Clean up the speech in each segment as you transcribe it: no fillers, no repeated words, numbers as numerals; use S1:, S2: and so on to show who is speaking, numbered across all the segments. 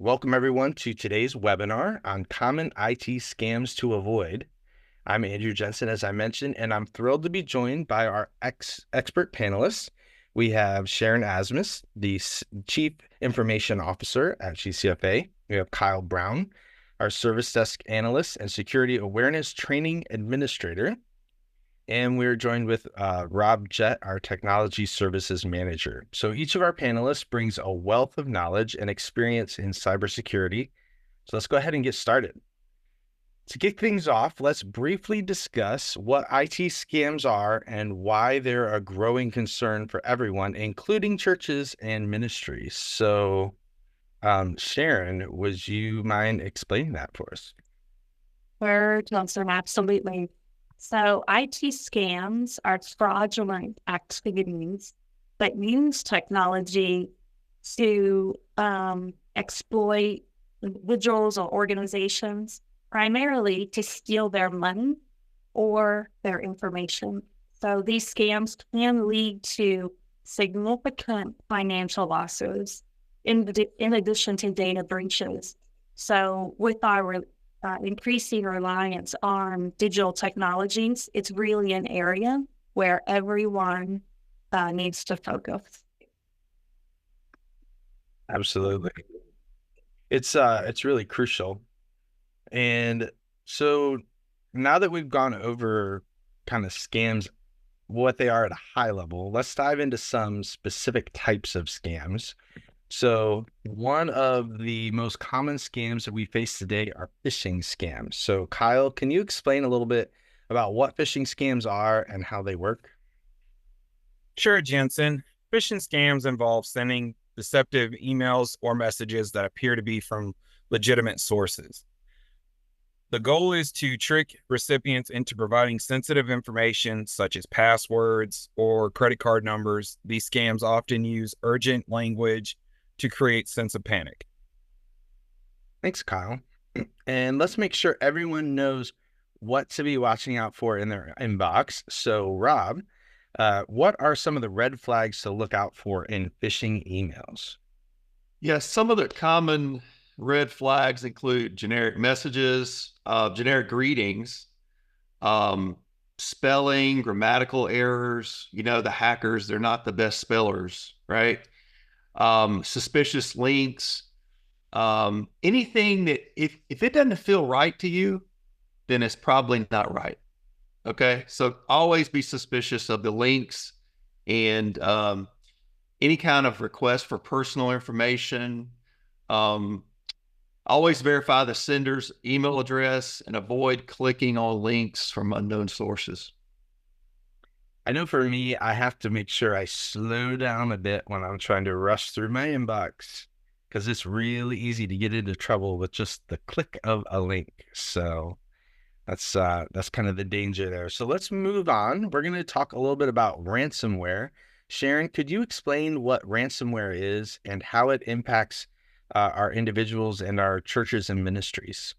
S1: Welcome everyone to today's webinar on common IT scams to avoid. I'm Andrew Jensen, as I mentioned, and I'm thrilled to be joined by our expert panelists. We have Sharon Asmus, the Chief Information Officer at GCFA. We have Kyle Brown, our Service Desk Analyst and Security Awareness Training Administrator. And we're joined with Rob Jett, our Technology Services Manager. So each of our panelists brings a wealth of knowledge and experience in cybersecurity. So let's go ahead and get started. To kick things off, let's briefly discuss what IT scams are and why they're a growing concern for everyone, including churches and ministries. So Sharon, would you mind explaining that for us?
S2: Sure, Johnson, absolutely. So IT scams are fraudulent activities that use technology to exploit individuals or organizations, primarily to steal their money or their information. So these scams can lead to significant financial losses in addition to data breaches. So with our increasing reliance on digital technologies, it's really an area where everyone needs to focus.
S1: Absolutely. It's really crucial. And so now that we've gone over kind of scams, what they are at a high level, let's dive into some specific types of scams. So one of the most common scams that we face today are phishing scams. So Kyle, can you explain a little bit about what phishing scams are and how they work?
S3: Sure, Jensen. Phishing scams involve sending deceptive emails or messages that appear to be from legitimate sources. The goal is to trick recipients into providing sensitive information such as passwords or credit card numbers. These scams often use urgent language to create sense of panic.
S1: Thanks, Kyle. And let's make sure everyone knows what to be watching out for in their inbox. So Rob, what are some of the red flags to look out for in phishing emails?
S4: Yes, some of the common red flags include generic messages, generic greetings, spelling, grammatical errors. You know, the hackers, they're not the best spellers, right? Suspicious links, anything that if it doesn't feel right to you, then it's probably not right. Okay. So always be suspicious of the links and, any kind of request for personal information. Always verify the sender's email address and avoid clicking on links from unknown sources.
S1: I know for me, I have to make sure I slow down a bit when I'm trying to rush through my inbox because it's really easy to get into trouble with just the click of a link. So that's kind of the danger there. So let's move on. We're going to talk a little bit about ransomware. Sharon, could you explain what ransomware is and how it impacts our individuals and our churches and ministries?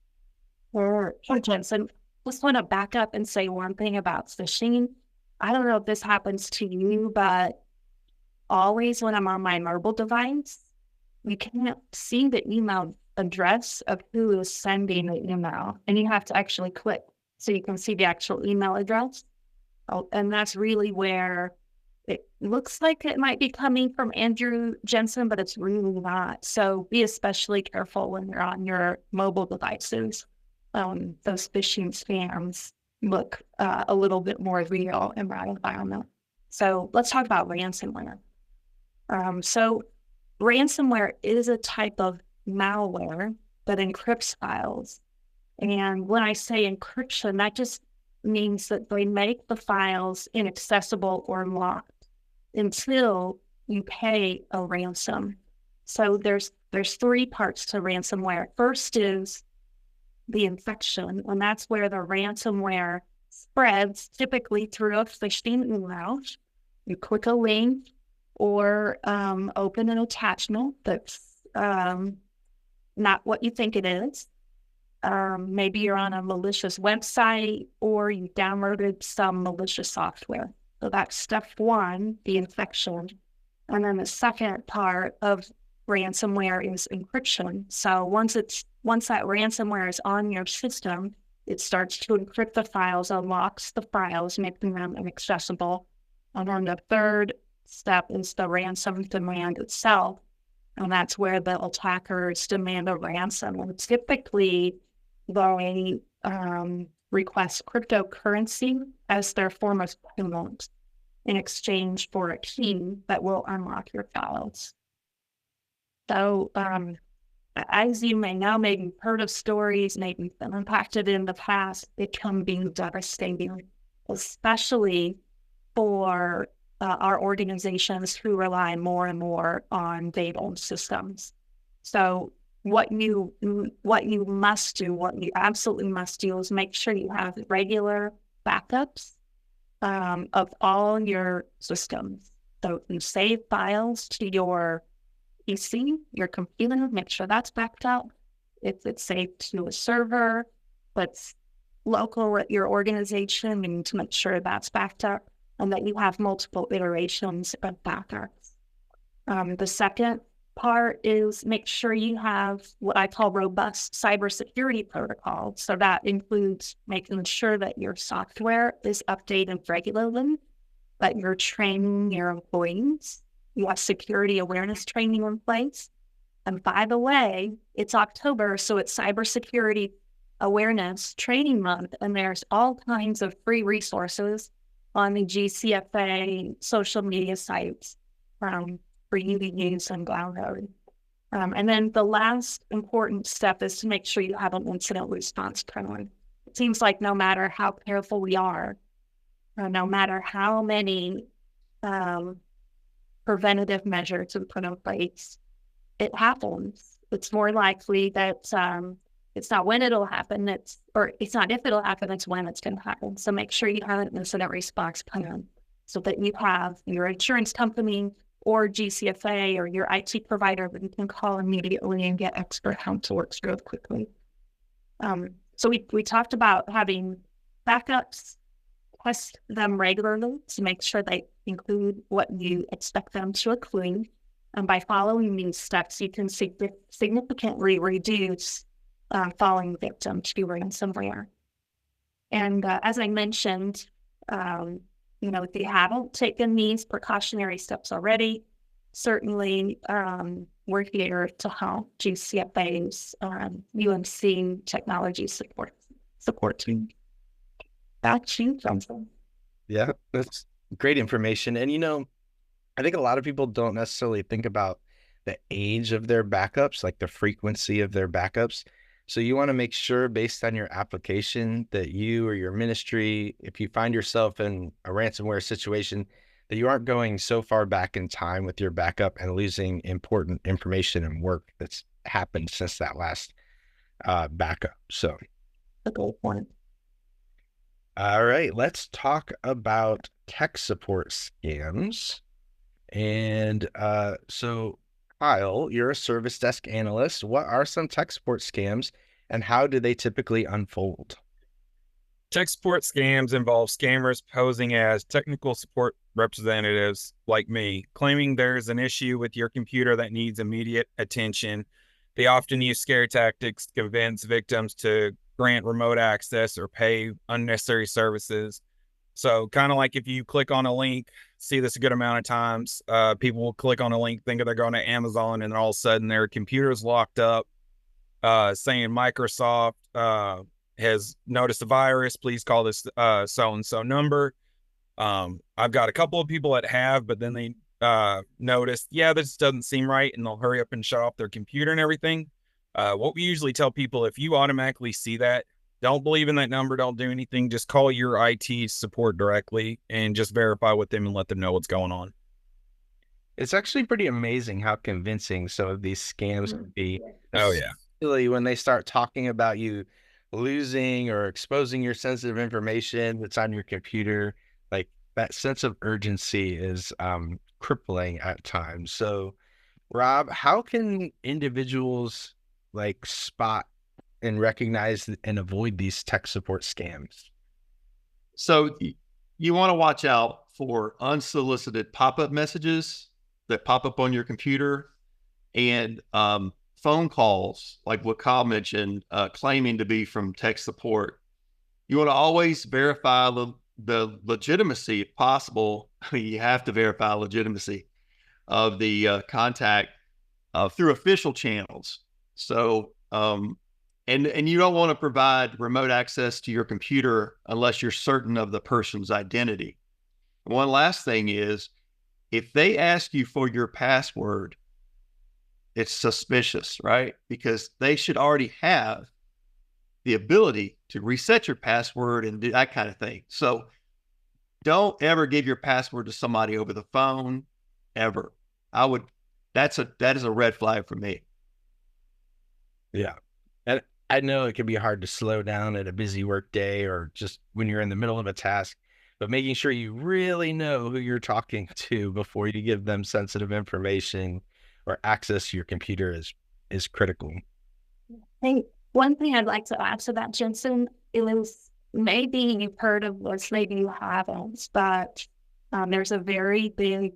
S2: Sure, Jensen. Just want to back up and say one thing about phishing. I don't know if this happens to you, but always when I'm on my mobile device, you can't see the email address of who is sending the email, and you have to actually click so you can see the actual email address. Oh, and that's really where it looks like it might be coming from Andrew Jensen, but it's really not. So be especially careful when you're on your mobile devices. Those phishing scams look a little bit more real in my environment. So let's talk about ransomware. So ransomware is a type of malware that encrypts files. And when I say encryption, that just means that they make the files inaccessible or locked until you pay a ransom. So there's three parts to ransomware. First is the infection, and that's where the ransomware spreads, typically through a phishing email. You click a link or open an attachment that's not what you think it is. Maybe you're on a malicious website or you downloaded some malicious software. So that's step one, the infection. And then the second part of ransomware is encryption. So once that ransomware is on your system, it starts to encrypt the files, unlocks the files, making them inaccessible. And then the third step is the ransom demand itself. And that's where the attackers demand a ransom. And typically, they request cryptocurrency as their form of payment in exchange for a key that will unlock your files. So, as you may know, maybe you've heard of stories, maybe you've been impacted in the past, it can be devastating, especially for our organizations who rely more and more on data systems. So what you absolutely must do is make sure you have regular backups of all your systems. So you save files to your PC, your computer, make sure that's backed up. If it's saved to a server that's local at your organization, you need to make sure that's backed up and that you have multiple iterations of backups. The second part is make sure you have what I call robust cybersecurity protocols. So that includes making sure that your software is updated regularly, that you're training your employees, you have security awareness training in place. And by the way, it's October, so it's Cybersecurity Awareness Training Month, and there's all kinds of free resources on the GCFA social media sites for you to use and download. And then the last important step is to make sure you have an incident response plan. It seems like no matter how careful we are, no matter how many preventative measures we put in place, it happens. It's more likely that it's not when it'll happen, it's not if it'll happen, it's when it's going to happen. So make sure you have an incident response plan so that you have your insurance company or GCFA or your IT provider that you can call immediately and get expert help to work through it quickly. So we talked about having backups, test them regularly to make sure they include what you expect them to include. And by following these steps, you can significantly reduce falling victim to ransomware. And as I mentioned, if you haven't taken these precautionary steps already, certainly we're here to help GCFA's UMC technology support team. Back to you, Johnson.
S1: Yeah, that's great information. And, I think a lot of people don't necessarily think about the age of their backups, like the frequency of their backups. So you want to make sure based on your application that you or your ministry, if you find yourself in a ransomware situation, that you aren't going so far back in time with your backup and losing important information and work that's happened since that last backup. So,
S2: Okay, point.
S1: All right, let's talk about tech support scams. And so, Kyle, you're a service desk analyst. What are some tech support scams and how do they typically unfold?
S3: Tech support scams involve scammers posing as technical support representatives like me, claiming there's an issue with your computer that needs immediate attention. They often use scare tactics to convince victims to grant remote access or pay unnecessary services. So kind of like if you click on a link, see this a good amount of times, people will click on a link, think they're going to Amazon, and then all of a sudden their computer's locked up, saying Microsoft has noticed a virus, please call this so-and-so number. I've got a couple of people that have, but then they noticed, this doesn't seem right, and they'll hurry up and shut off their computer and everything. What we usually tell people, if you automatically see that, don't believe in that number, don't do anything, just call your IT support directly and just verify with them and let them know what's going on.
S1: It's actually pretty amazing how convincing some of these scams can be.
S3: Oh, yeah.
S1: Especially when they start talking about you losing or exposing your sensitive information that's on your computer. Like that sense of urgency is crippling at times. So, Rob, how can individuals spot and recognize and avoid these tech support scams?
S4: So you want to watch out for unsolicited pop-up messages that pop up on your computer. and phone calls, like what Kyle mentioned, claiming to be from tech support. You want to always verify the legitimacy, if possible. You have to verify legitimacy of the contact through official channels. So, and you don't want to provide remote access to your computer unless you're certain of the person's identity. One last thing is, if they ask you for your password, it's suspicious, right? Because they should already have the ability to reset your password and do that kind of thing. So don't ever give your password to somebody over the phone, ever. That is a red flag for me.
S1: Yeah. And I know it can be hard to slow down at a busy work day or just when you're in the middle of a task, but making sure you really know who you're talking to before you give them sensitive information or access to your computer is critical.
S2: I think one thing I'd like to add to that, Jensen, is maybe you've heard of this, maybe you haven't, but there's a very big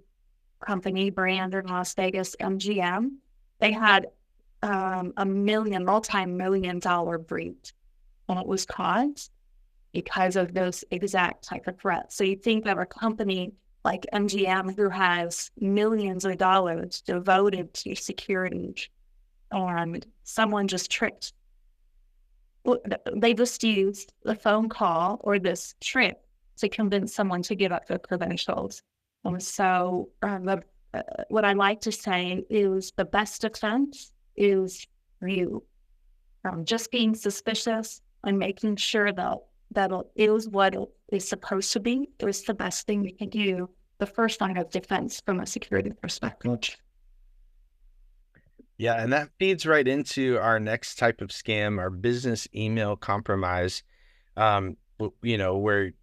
S2: company brand in Las Vegas, MGM. They had a multi-million-dollar breach, and it was caused because of those exact type of threats. So you think of a company like MGM who has millions of dollars devoted to security, and someone just tricked. They just used the phone call or this trick to convince someone to give up their credentials. And so what I like to say is the best defense is you. Just being suspicious and making sure that it is what it is supposed to be is the best thing we can do, the first line of defense from a security perspective.
S1: Yeah, and that feeds right into our next type of scam, our business email compromise. Where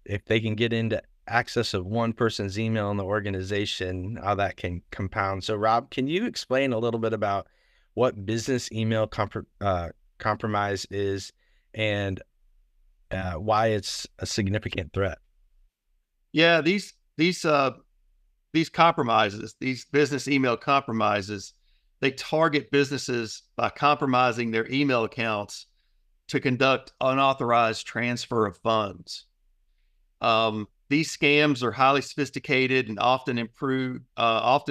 S1: if they can get into access of one person's email in the organization, how that can compound. So Rob, can you explain a little bit about what business email compromise is and why it's a significant threat?
S4: Yeah, these compromises, these business email compromises, they target businesses by compromising their email accounts to conduct unauthorized transfer of funds. These scams are highly sophisticated and often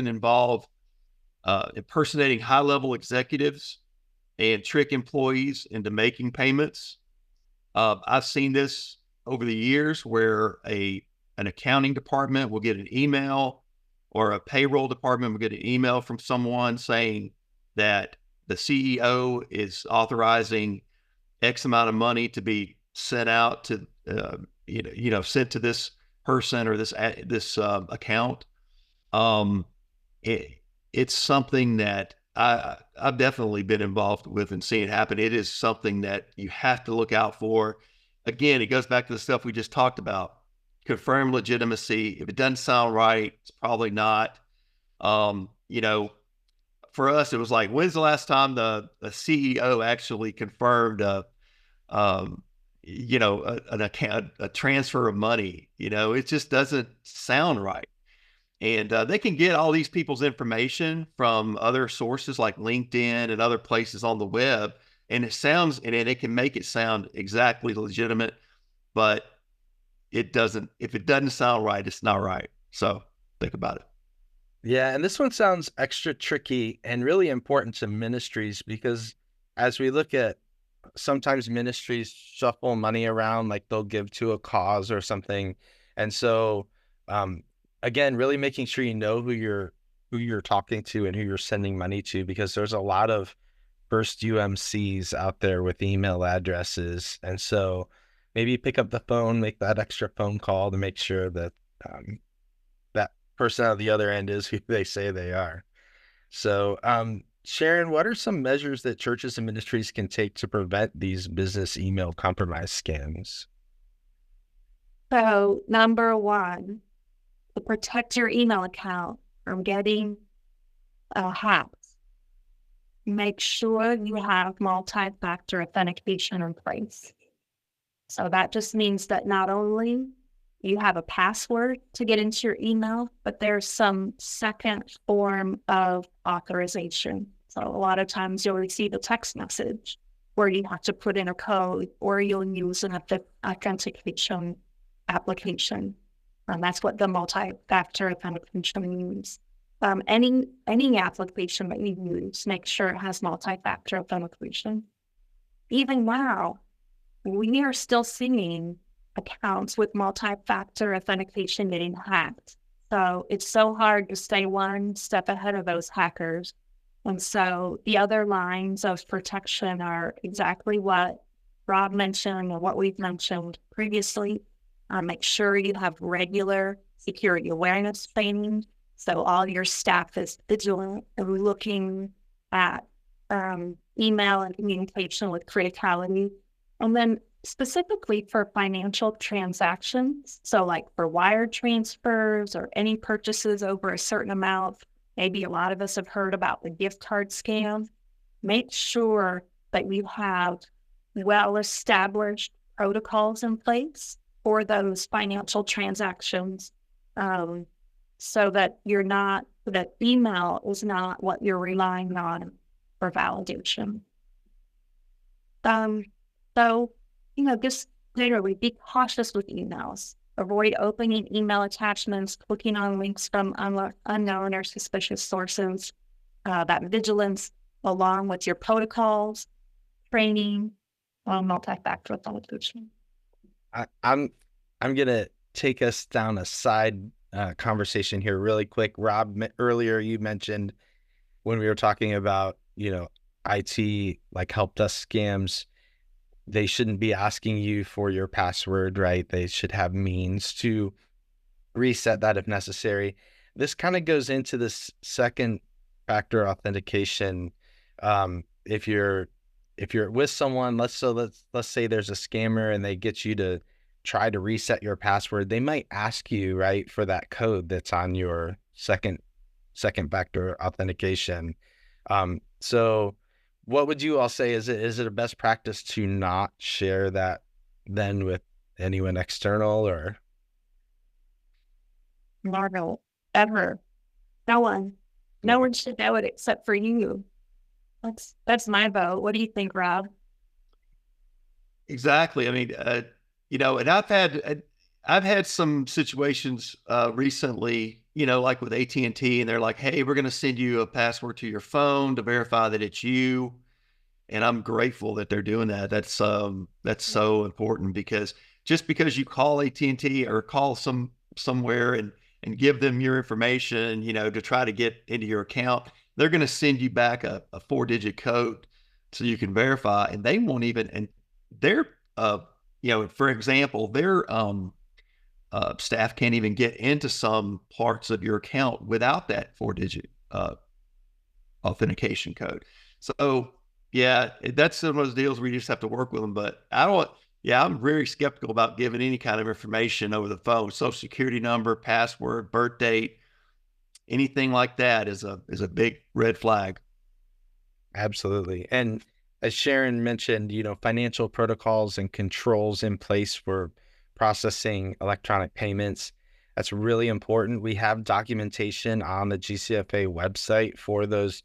S4: involve impersonating high-level executives and trick employees into making payments. I've seen this over the years where an accounting department will get an email, or a payroll department will get an email from someone saying that the CEO is authorizing X amount of money to be sent out to, sent to this person or this account. It's something that I've definitely been involved with and seen it happen. It is something that you have to look out for. Again, it goes back to the stuff we just talked about. Confirm legitimacy. If it doesn't sound right, it's probably not. For us, it was like, when's the last time the CEO actually confirmed an account, a transfer of money? It just doesn't sound right. And they can get all these people's information from other sources like LinkedIn and other places on the web. And it can make it sound exactly legitimate, but if it doesn't sound right, it's not right. So think about it.
S1: Yeah. And this one sounds extra tricky and really important to ministries, because as we look at, sometimes ministries shuffle money around, like they'll give to a cause or something. And so, again, really making sure you know who you're talking to and who you're sending money to, because there's a lot of first UMCs out there with email addresses. And so maybe pick up the phone, make that extra phone call to make sure that that person on the other end is who they say they are. So, Sharon, what are some measures that churches and ministries can take to prevent these business email compromise scams?
S2: So, number one, to protect your email account from getting hacked, make sure you have multi-factor authentication in place. So that just means that not only you have a password to get into your email, but there's some second form of authorization. So a lot of times you'll receive a text message where you have to put in a code, or you'll use an authentication application. And that's what the multi-factor authentication means. Any application that you use, make sure it has multi-factor authentication. Even now, we are still seeing accounts with multi-factor authentication getting hacked. So it's so hard to stay one step ahead of those hackers. And so the other lines of protection are exactly what Rob mentioned and what we've mentioned previously. Make sure you have regular security awareness training, so all your staff is vigilant and looking at email and communication with criticality. And then specifically for financial transactions, so like for wire transfers or any purchases over a certain amount, maybe a lot of us have heard about the gift card scam. Make sure that you have well-established protocols in place for those financial transactions, so that that email is not what you're relying on for validation. So, just literally be cautious with emails. Avoid opening email attachments, clicking on links from unknown or suspicious sources. That vigilance, along with your protocols, training, multi-factor authentication.
S1: I'm gonna take us down a side conversation here really quick. Rob, earlier you mentioned when we were talking about IT like help desk scams, they shouldn't be asking you for your password, right? They should have means to reset that if necessary. This kind of goes into this second factor authentication. If you're with someone, let's say there's a scammer and they get you to try to reset your password, they might ask you, right, for that code that's on your second factor authentication. So what would you all say? Is it a best practice to not share that then with anyone external, or?
S2: No, ever. No one should know it except for you. That's my vote. What do you think, Rob?
S4: Exactly. I mean, and I've had some situations recently, like with AT&T, and they're like, "Hey, we're going to send you a password to your phone to verify that it's you." And I'm grateful that they're doing that. That's so important, because just because you call AT&T or call somewhere and give them your information, to try to get into your account, they're going to send you back a 4-digit code so you can verify, and they won't even, and they're, for example, their staff can't even get into some parts of your account without that 4-digit authentication code. So yeah, that's one of those deals where you just have to work with them. But I'm very skeptical about giving any kind of information over the phone. Social security number, password, birth date, anything like that is a big red flag.
S1: Absolutely. And as Sharon mentioned, financial protocols and controls in place for processing electronic payments. That's really important. We have documentation on the GCFA website for those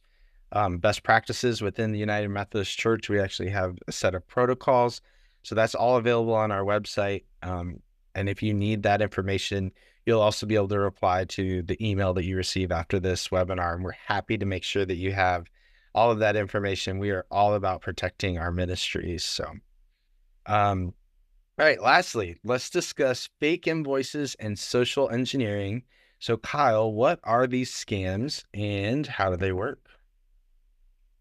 S1: best practices within the United Methodist Church. We actually have a set of protocols. So that's all available on our website. And if you need that information, you'll also be able to reply to the email that you receive after this webinar. And we're happy to make sure that you have all of that information. We are all about protecting our ministries. So, all right, lastly, let's discuss fake invoices and social engineering. So Kyle, what are these scams and how do they work?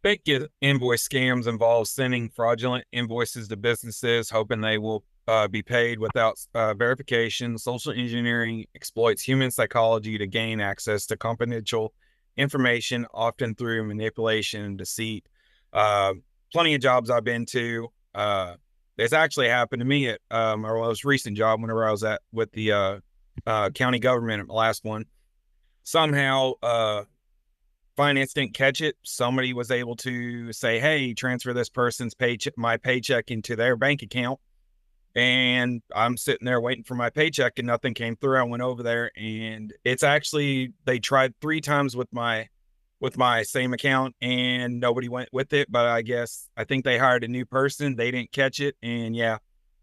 S3: Fake invoice scams involve sending fraudulent invoices to businesses, hoping they will be paid without verification. Social engineering exploits human psychology to gain access to confidential information, often through manipulation and deceit. Plenty of jobs I've been to. This actually happened to me at my most recent job, whenever I was with the county government at my last one. Somehow, finance didn't catch it. Somebody was able to say, "Hey, transfer this person's my paycheck into their bank account." And I'm sitting there waiting for my paycheck and nothing came through. I went over there, and it's actually, they tried 3 times with my same account and nobody went with it. But I think they hired a new person. They didn't catch it. And yeah,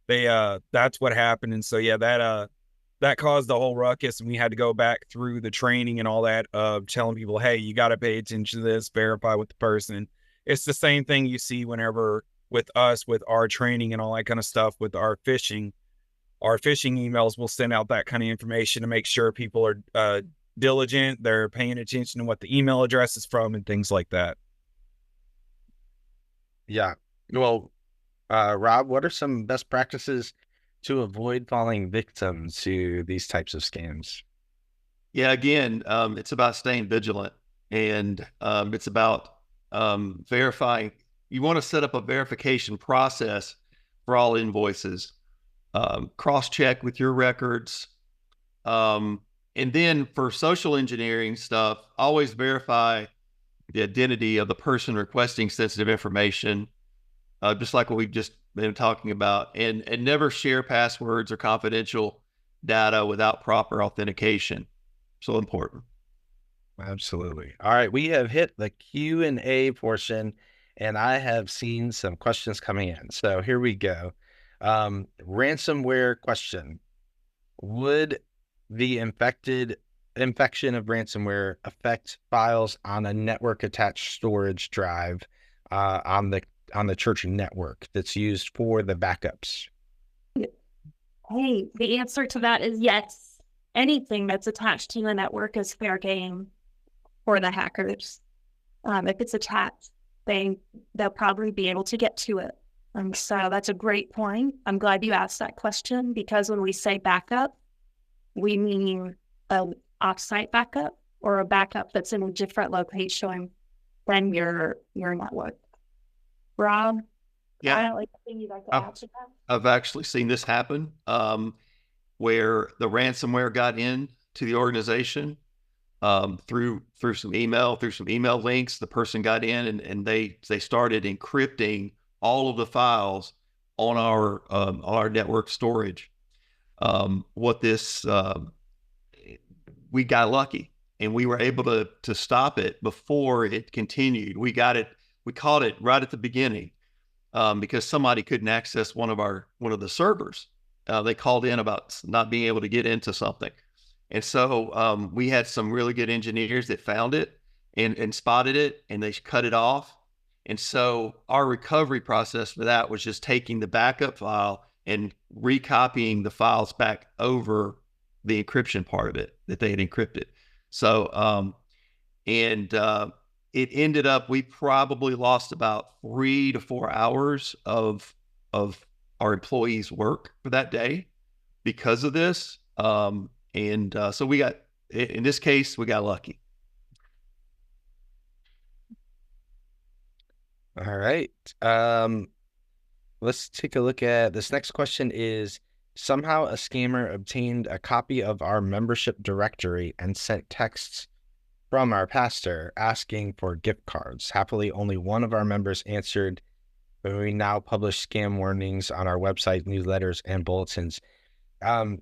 S3: that's what happened. And so, yeah, that caused the whole ruckus. And we had to go back through the training and all that of telling people, hey, you got to pay attention to this, verify with the person. It's the same thing you see whenever with us, with our training and all that kind of stuff, with our phishing emails will send out that kind of information to make sure people are diligent, they're paying attention to what the email address is from and things like that.
S1: Yeah. Well, Rob, what are some best practices to avoid falling victim to these types of scams?
S4: Yeah, again, it's about staying vigilant, and it's about verifying. You want to set up a verification process for all invoices, cross-check with your records. And then for social engineering stuff, always verify the identity of the person requesting sensitive information, just like what we've just been talking about, and never share passwords or confidential data without proper authentication. So important.
S1: Absolutely. All right, we have hit the Q&A portion, and I have seen some questions coming in. So here we go. Ransomware question. Would the infection of ransomware affect files on a network attached storage drive on the church network that's used for the backups?
S2: Hey, the answer to that is yes. Anything that's attached to a network is fair game for the hackers. If it's attached, they'll probably be able to get to it. So that's a great point. I'm glad you asked that question, because when we say backup, we mean an offsite backup or a backup that's in a different location than your network. Rob?
S4: Yeah,
S2: you'd like to add to that?
S4: I've actually seen this happen, where the ransomware got in to the organization through some email links. The person got in and they started encrypting all of the files on our network storage. We got lucky, and we were able to stop it before it continued. We caught it right at the beginning, because somebody couldn't access one of the servers. They called in about not being able to get into something. And so we had some really good engineers that found it and spotted it, and they cut it off. And so our recovery process for that was just taking the backup file and recopying the files back over the encryption part of it that they had encrypted. So, it ended up, we probably lost about 3 to 4 hours of our employees' work for that day because of this. So in this case, we got lucky.
S1: All right. Let's take a look at this next question. Is somehow a scammer obtained a copy of our membership directory and sent texts from our pastor asking for gift cards. Happily, only one of our members answered, but we now publish scam warnings on our website, newsletters, and bulletins. I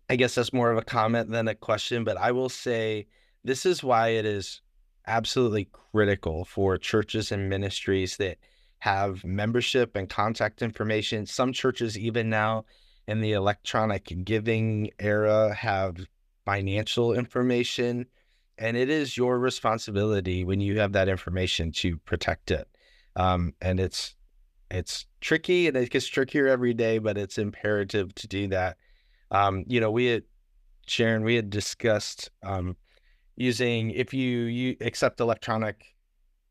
S1: guess that's more of a comment than a question, but I will say this is why it is absolutely critical for churches and ministries that have membership and contact information. Some churches, even now in the electronic giving era, have financial information, and it is your responsibility when you have that information to protect it. And it's tricky, and it gets trickier every day, but it's imperative to do that. Sharon, we had discussed using, if you accept electronic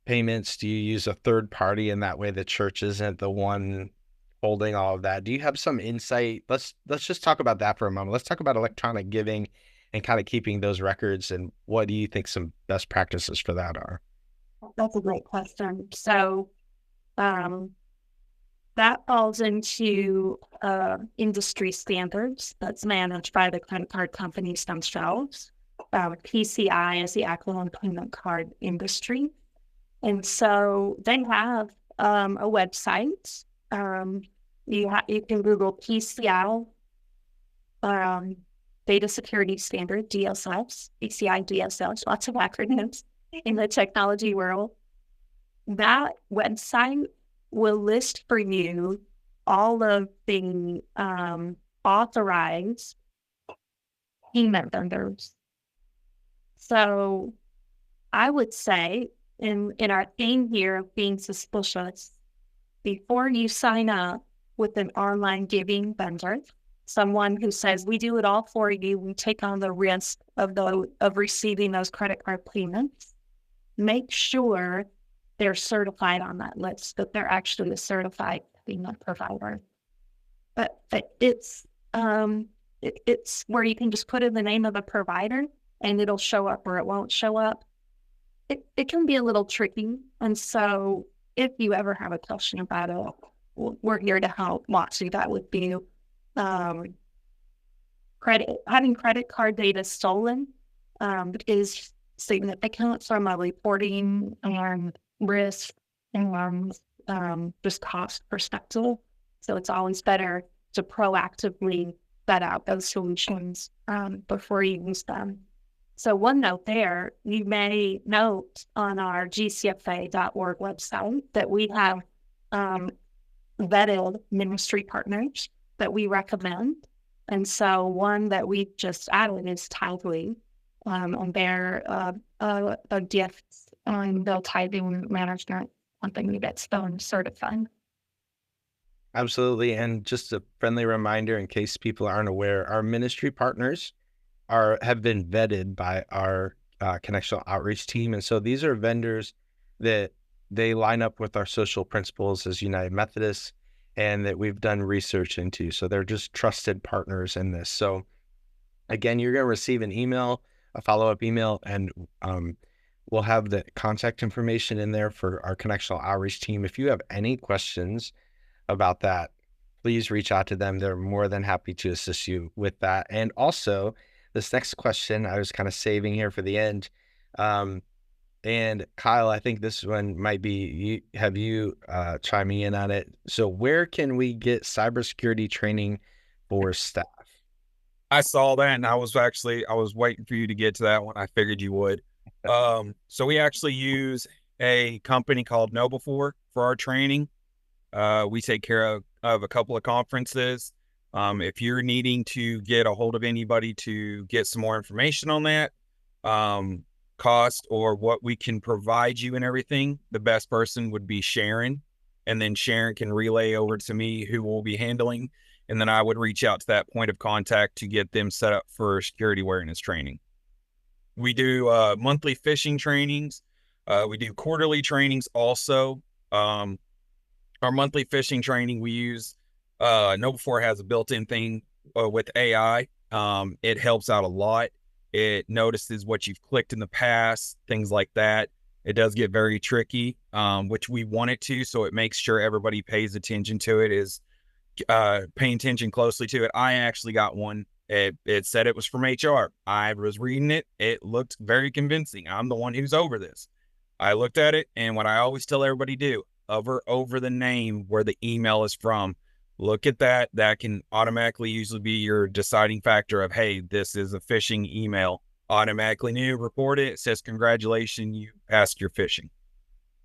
S1: payments, do you use a third party, and that way the church isn't the one holding all of that? Do you have some insight? Let's just talk about that for a moment. Let's talk about electronic giving and kind of keeping those records, and what do you think some best practices for that are?
S2: That's a great question. So that falls into industry standards that's managed by the credit card companies themselves. PCI is the acronym payment card industry. And so they have a website You can Google PCI, Data Security Standard, DSS, PCI DSS, lots of acronyms in the technology world. That website will list for you all of the authorized payment vendors. So I would say in our theme here of being suspicious, before you sign up with an online giving vendor, someone who says, we do it all for you, we take on the risk of receiving those credit card payments, make sure they're certified on that list, that they're actually a certified payment provider. But it's where you can just put in the name of a provider and it'll show up or it won't show up. It can be a little tricky. And so if you ever have a question about it, we're here to help walk you. That would be having credit card data stolen is significant from a reporting and risk and just cost perspective. So it's always better to proactively vet out those solutions before you use them. So one note there, you may note on our GCFA.org website that we have vetted ministry partners that we recommend. And so one that we just added is Tithely, and they're a gift on the tithing management, something that's been certified.
S1: Absolutely. And just a friendly reminder, in case people aren't aware, our ministry partners have been vetted by our connectional outreach team. And so these are vendors that they line up with our social principles as United Methodist and that we've done research into. So they're just trusted partners in this. So again, you're going to receive an email, a follow-up email, and we'll have the contact information in there for our connectional outreach team. If you have any questions about that, please reach out to them. They're more than happy to assist you with that. And also, this next question I was kind of saving here for the end. And Kyle, I think this one might be you chiming in on it. So where can we get cybersecurity training for staff?
S3: I saw that and I was waiting for you to get to that one. I figured you would. So we actually use a company called KnowBe4 for our training. We take care of a couple of conferences. If you're needing to get a hold of anybody to get some more information on that, cost or what we can provide you and everything, the best person would be Sharon. And then Sharon can relay over to me who will be handling. And then I would reach out to that point of contact to get them set up for security awareness training. We do monthly phishing trainings. We do quarterly trainings also. Our monthly phishing training, we use KnowBe4 has a built-in thing with AI. It helps out a lot. It notices what you've clicked in the past, things like that. It does get very tricky, which we want it to, so it makes sure everybody pays attention to it, is paying attention closely to it. I actually got one. It said it was from HR. I was reading it. It looked very convincing. I'm the one who's over this. I looked at it, and what I always tell everybody do, hover over the name where the email is from. Look at that. That can automatically usually be your deciding factor of, hey, this is a phishing email. Automatically new, report it. It says, congratulations, you passed your phishing.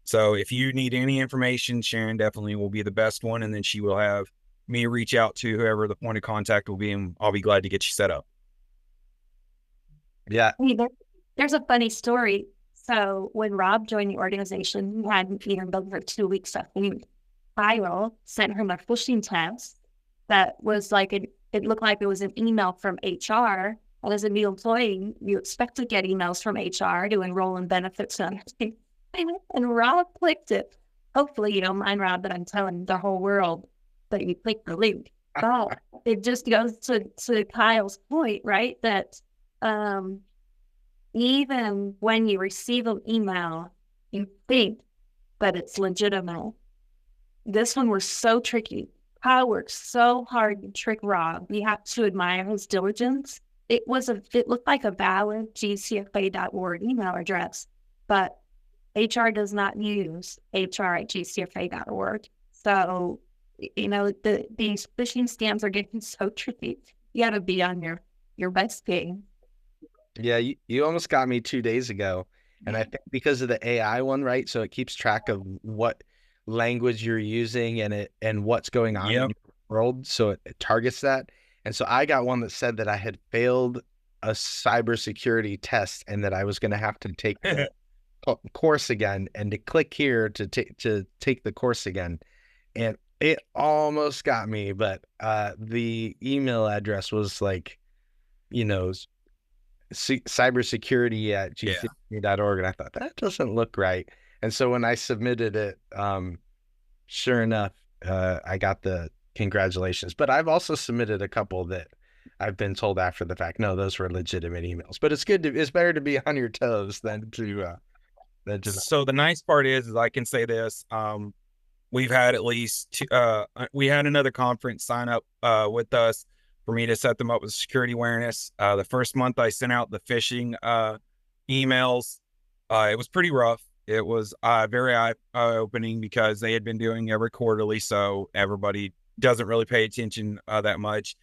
S3: So if you need any information, Sharon definitely will be the best one. And then she will have me reach out to whoever the point of contact will be, and I'll be glad to get you set up.
S1: Yeah.
S2: There's a funny story. So when Rob joined the organization, he hadn't been for 2 weeks. Kyle sent him a phishing test that was like, it looked like it was an email from HR. And as a new employee, you expect to get emails from HR to enroll in benefits and everything. And Rob clicked it. Hopefully you don't mind, Rob, that I'm telling the whole world that you clicked the link. But it just goes to Kyle's point, right? That even when you receive an email, you think that it's legitimate. This one was so tricky. Kyle worked so hard to trick Rob. You have to admire his diligence. It looked like a valid GCFA.org email address, but HR does not use HR@GCFA.org. So you know, these phishing scams are getting so tricky. You got to be on your best game.
S1: Yeah, you almost got me 2 days ago. And I think because of the AI one, right? So it keeps track of what language you're using and what's going on in
S3: Yep.
S1: your world. So it targets that. And so I got one that said that I had failed a cybersecurity test and that I was going to have to take the course again and to click here to take the course again. And it almost got me, but the email address was like, you know, cybersecurity at gcfa.org, and I thought that doesn't look right. And so when I submitted it, sure enough, I got the congratulations. But I've also submitted a couple that I've been told after the fact, no, those were legitimate emails. But it's better to be on your toes than to
S3: So the nice part is I can say this. We've had at least we had another conference sign up with us for me to set them up with security awareness. The first month I sent out the phishing emails. It was pretty rough. It was very eye-opening because they had been doing every quarterly, so everybody doesn't really pay attention that much.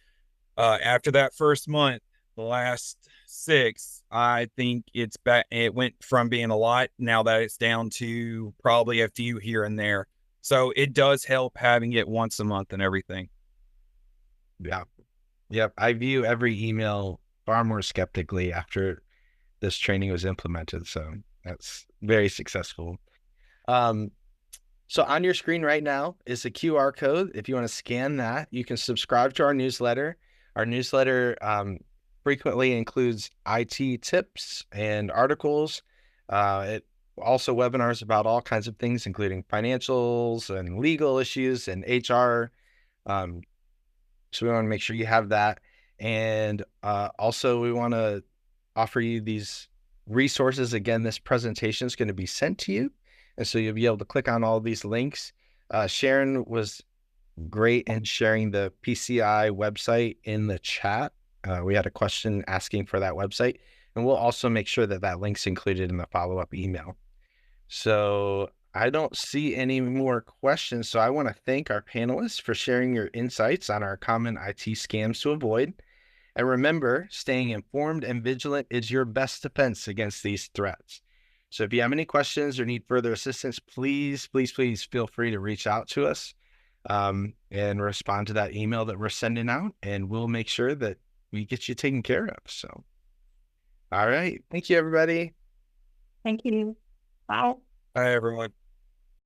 S3: After that first month, the last 6, I think it's back. It went from being a lot, now that it's down to probably a few here and there. So it does help having it once a month and everything.
S1: Yeah. Yep. I view every email far more skeptically after this training was implemented. So that's very successful. So on your screen right now is a QR code. If you want to scan that, you can subscribe to our newsletter. Our newsletter frequently includes IT tips and articles. It also webinars about all kinds of things, including financials and legal issues and HR. So we want to make sure you have that. And also we want to offer you these resources. Again, this presentation is going to be sent to you. And so you'll be able to click on all these links. Sharon was great in sharing the PCI website in the chat. We had a question asking for that website. And we'll also make sure that that link's included in the follow-up email. So I don't see any more questions. So I want to thank our panelists for sharing your insights on our common IT scams to avoid. And remember, staying informed and vigilant is your best defense against these threats. So if you have any questions or need further assistance, please feel free to reach out to us and respond to that email that we're sending out, and we'll make sure that we get you taken care of. So, all right. Thank you, everybody.
S2: Thank you. Bye.
S3: Hi, everyone.